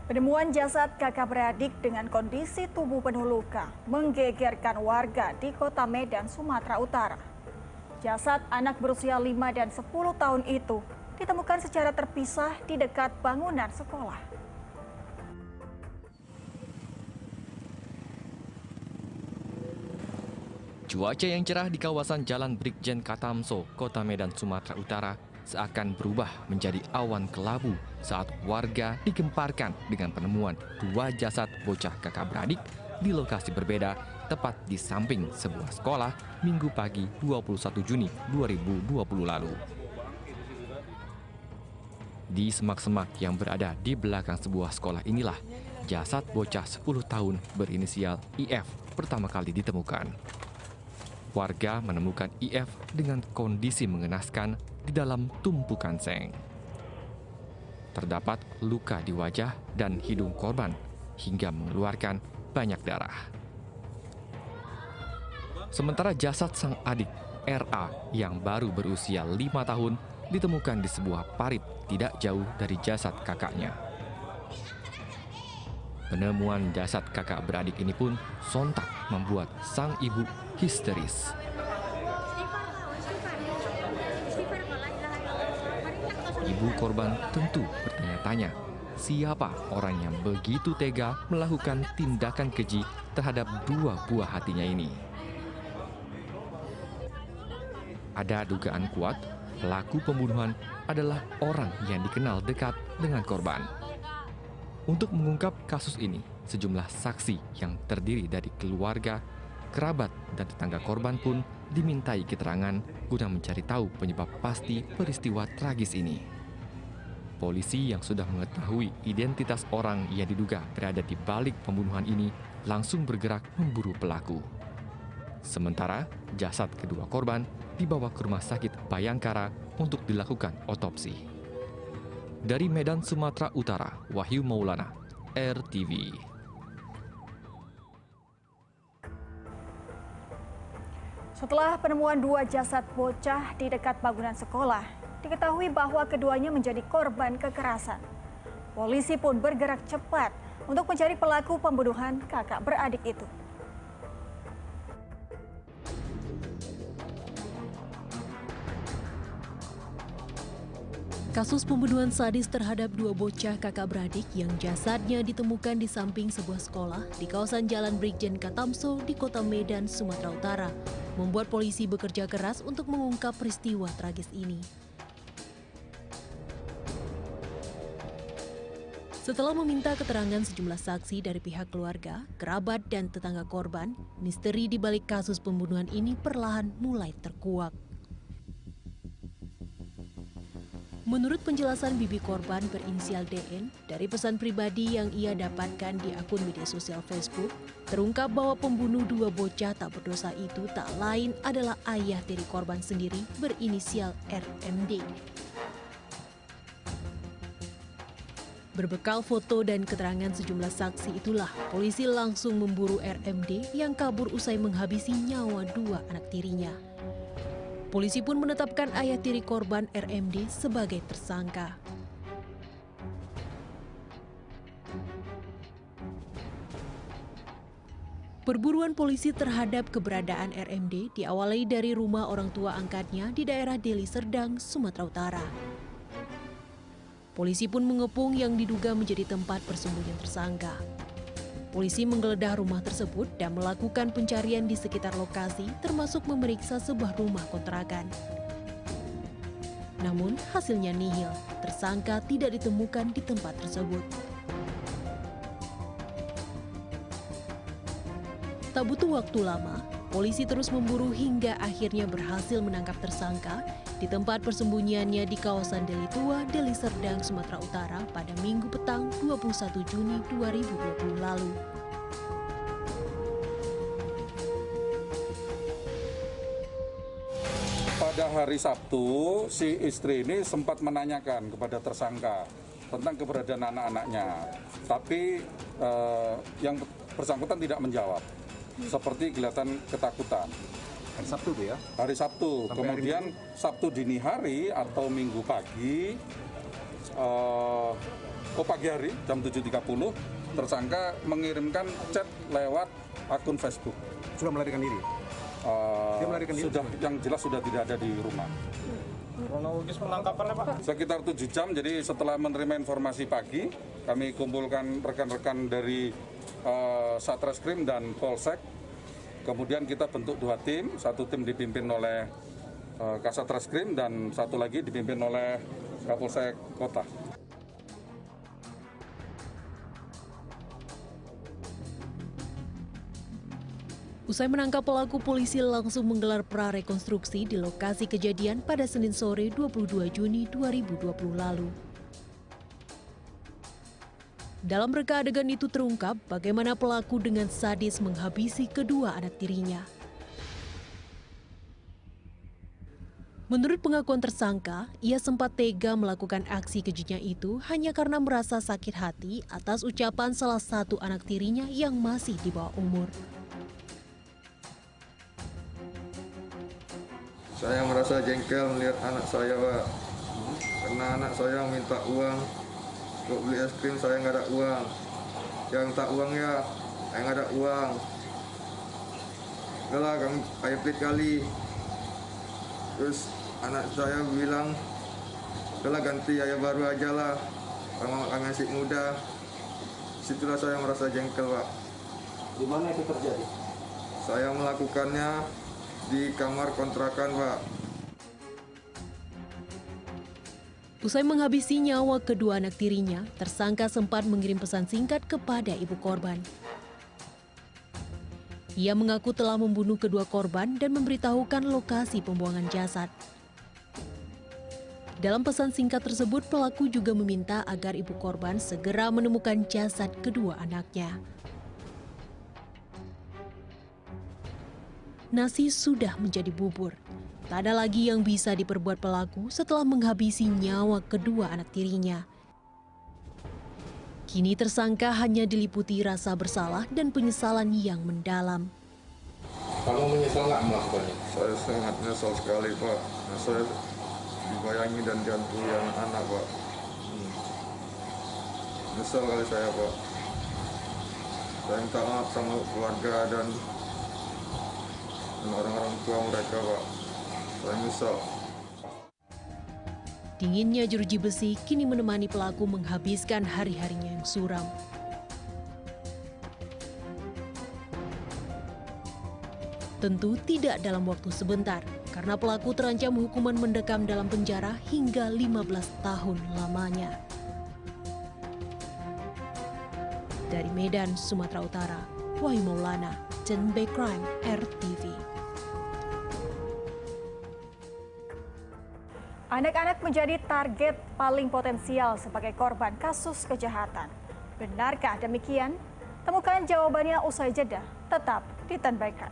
Penemuan jasad kakak beradik dengan kondisi tubuh penuh luka menggegerkan warga di Kota Medan, Sumatera Utara. Jasad anak berusia 5 dan 10 tahun itu ditemukan secara terpisah di dekat bangunan sekolah. Cuaca yang cerah di kawasan Jalan Brigjen Katamso, Kota Medan, Sumatera Utara seakan berubah menjadi awan kelabu saat warga digemparkan dengan penemuan dua jasad bocah kakak beradik di lokasi berbeda tepat di samping sebuah sekolah Minggu pagi 21 Juni 2020 lalu. Di semak-semak yang berada di belakang sebuah sekolah inilah jasad bocah 10 tahun berinisial IF pertama kali ditemukan. Warga menemukan IF dengan kondisi mengenaskan di dalam tumpukan seng. Terdapat luka di wajah dan hidung korban hingga mengeluarkan banyak darah. Sementara jasad sang adik RA yang baru berusia 5 tahun ditemukan di sebuah parit tidak jauh dari jasad kakaknya. Penemuan jasad kakak beradik ini pun sontak membuat sang ibu histeris. Ibu korban tentu bertanya-tanya, siapa orang yang begitu tega melakukan tindakan keji terhadap dua buah hatinya ini. Ada dugaan kuat, pelaku pembunuhan adalah orang yang dikenal dekat dengan korban. Untuk mengungkap kasus ini, sejumlah saksi yang terdiri dari keluarga, kerabat, dan tetangga korban pun dimintai keterangan guna mencari tahu penyebab pasti peristiwa tragis ini. Polisi yang sudah mengetahui identitas orang yang diduga berada di balik pembunuhan ini langsung bergerak memburu pelaku. Sementara jasad kedua korban dibawa ke Rumah Sakit Bayangkara untuk dilakukan otopsi. Dari Medan, Sumatera Utara, Wahyu Maulana, RTV. Setelah penemuan dua jasad bocah di dekat bangunan sekolah, diketahui bahwa keduanya menjadi korban kekerasan. Polisi pun bergerak cepat untuk mencari pelaku pembunuhan kakak beradik itu. Kasus pembunuhan sadis terhadap dua bocah kakak beradik yang jasadnya ditemukan di samping sebuah sekolah di kawasan Jalan Brigjen Katamso di Kota Medan, Sumatera Utara, membuat polisi bekerja keras untuk mengungkap peristiwa tragis ini. Setelah meminta keterangan sejumlah saksi dari pihak keluarga, kerabat, dan tetangga korban, misteri di balik kasus pembunuhan ini perlahan mulai terkuak. Menurut penjelasan bibi korban berinisial DN, dari pesan pribadi yang ia dapatkan di akun media sosial Facebook, terungkap bahwa pembunuh dua bocah tak berdosa itu tak lain adalah ayah dari korban sendiri berinisial RMD. Berbekal foto dan keterangan sejumlah saksi itulah, polisi langsung memburu RMD yang kabur usai menghabisi nyawa dua anak tirinya. Polisi pun menetapkan ayah tiri korban RMD sebagai tersangka. Perburuan polisi terhadap keberadaan RMD diawali dari rumah orang tua angkatnya di daerah Deli Serdang, Sumatera Utara. Polisi pun mengepung yang diduga menjadi tempat persembunyian tersangka. Polisi menggeledah rumah tersebut dan melakukan pencarian di sekitar lokasi, termasuk memeriksa sebuah rumah kontrakan. Namun hasilnya nihil, tersangka tidak ditemukan di tempat tersebut. Tak butuh waktu lama, polisi terus memburu hingga akhirnya berhasil menangkap tersangka di tempat persembunyiannya di kawasan Deli Tua, Deli Serdang, Sumatera Utara pada Minggu petang 21 Juni 2020 lalu. Pada hari Sabtu, si istri ini sempat menanyakan kepada tersangka tentang keberadaan anak-anaknya. Tapi yang bersangkutan tidak menjawab, seperti kelihatan ketakutan. Hari Sabtu ya? Hari Sabtu, kemudian Sabtu dini hari atau Minggu pagi, pagi hari jam 7.30 tersangka mengirimkan chat lewat akun Facebook. Sudah melarikan diri? Dia melarikan diri? Sudah, yang jelas sudah tidak ada di rumah. Kronologis penangkapannya Pak? Sekitar 7 jam, jadi setelah menerima informasi pagi, kami kumpulkan rekan-rekan dari Satreskrim dan Polsek. Kemudian kita bentuk 2 tim, satu tim dipimpin oleh Kasatreskrim dan satu lagi dipimpin oleh Kapolsek Kota. Usai menangkap pelaku, polisi langsung menggelar prarekonstruksi di lokasi kejadian pada Senin sore 22 Juni 2020 lalu. Dalam reka adegan itu terungkap bagaimana pelaku dengan sadis menghabisi kedua anak tirinya. Menurut pengakuan tersangka, ia sempat tega melakukan aksi kejinya itu hanya karena merasa sakit hati atas ucapan salah satu anak tirinya yang masih di bawah umur. Saya merasa jengkel melihat anak saya, Pak. Karena anak saya minta uang untuk beli es krim, saya nggak ada uang. Yang minta uang ya, saya nggak ada uang. Udah lah, kayak pelit kali. Terus anak saya bilang, udahlah ganti ayah baru aja lah. Karena kami masih muda. Situlah saya merasa jengkel, Pak. Di mana itu terjadi? Saya melakukannya di kamar kontrakan, Pak. Usai menghabisi nyawa kedua anak tirinya, tersangka sempat mengirim pesan singkat kepada ibu korban. Ia mengaku telah membunuh kedua korban dan memberitahukan lokasi pembuangan jasad. Dalam pesan singkat tersebut, pelaku juga meminta agar ibu korban segera menemukan jasad kedua anaknya. Nasi sudah menjadi bubur. Tak ada lagi yang bisa diperbuat pelaku setelah menghabisi nyawa kedua anak tirinya. Kini tersangka hanya diliputi rasa bersalah dan penyesalan yang mendalam. Kamu menyesal nggak melakukannya? Saya sangat menyesal sekali, Pak. Saya dibayangi dan dihantui anak-anak, Pak. Menyesal kali saya, Pak. Saya minta maaf sama keluarga dan orang-orang tua mereka, Pak. Saya menyesal. Dinginnya jeruji besi kini menemani pelaku menghabiskan hari-harinya yang suram. Tentu tidak dalam waktu sebentar, karena pelaku terancam hukuman mendekam dalam penjara hingga 15 tahun lamanya. Dari Medan, Sumatera Utara, Wahyu Maulana, Jenbe Crime, RTV. Anak-anak menjadi target paling potensial sebagai korban kasus kejahatan. Benarkah demikian? Temukan jawabannya usai jeda. Tetap di Tanbaikan.